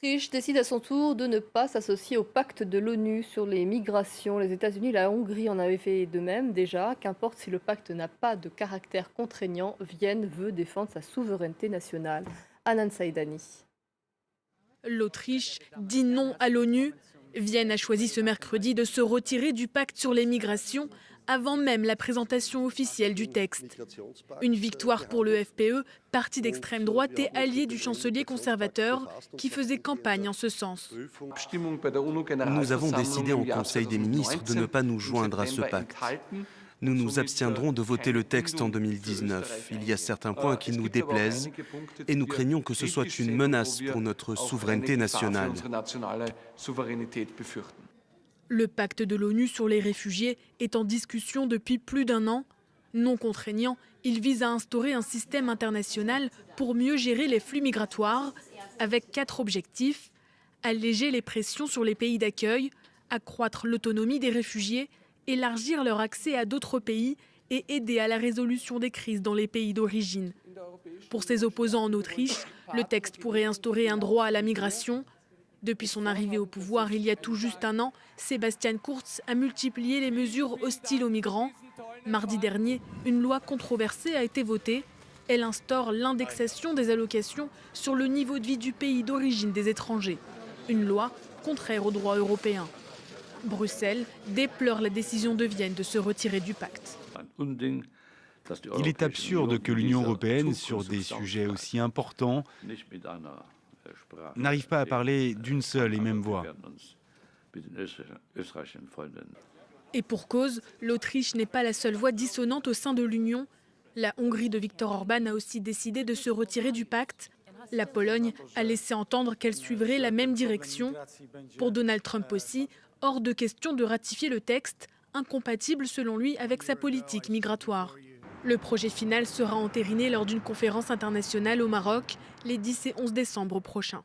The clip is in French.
L'Autriche décide à son tour de ne pas s'associer au pacte de l'ONU sur les migrations. Les États-Unis et la Hongrie en avaient fait de même déjà. Qu'importe si le pacte n'a pas de caractère contraignant, Vienne veut défendre sa souveraineté nationale. Anan Saïdani. L'Autriche dit non à l'ONU. Vienne a choisi ce mercredi de se retirer du pacte sur les migrations avant même la présentation officielle du texte. Une victoire pour le FPE, parti d'extrême droite et allié du chancelier conservateur, qui faisait campagne en ce sens. Nous avons décidé en Conseil des ministres de ne pas nous joindre à ce pacte. Nous nous abstiendrons de voter le texte en 2019. Il y a certains points qui nous déplaisent et nous craignons que ce soit une menace pour notre souveraineté nationale. Le pacte de l'ONU sur les réfugiés est en discussion depuis plus d'un an. Non contraignant, il vise à instaurer un système international pour mieux gérer les flux migratoires, avec 4 objectifs: alléger les pressions sur les pays d'accueil, accroître l'autonomie des réfugiés, élargir leur accès à d'autres pays et aider à la résolution des crises dans les pays d'origine. Pour ses opposants en Autriche, le texte pourrait instaurer un droit à la migration. Depuis son arrivée au pouvoir il y a tout juste un an, Sebastian Kurz a multiplié les mesures hostiles aux migrants. Mardi dernier, une loi controversée a été votée. Elle instaure l'indexation des allocations sur le niveau de vie du pays d'origine des étrangers. Une loi contraire au droit européen. Bruxelles déplore la décision de Vienne de se retirer du pacte. Il est absurde que l'Union européenne, sur des sujets aussi importants, n'arrive pas à parler d'une seule et même voix. Et pour cause, l'Autriche n'est pas la seule voix dissonante au sein de l'Union. La Hongrie de Viktor Orban a aussi décidé de se retirer du pacte. La Pologne a laissé entendre qu'elle suivrait la même direction. Pour Donald Trump aussi, hors de question de ratifier le texte, incompatible selon lui avec sa politique migratoire. Le projet final sera entériné lors d'une conférence internationale au Maroc les 10 et 11 décembre prochains.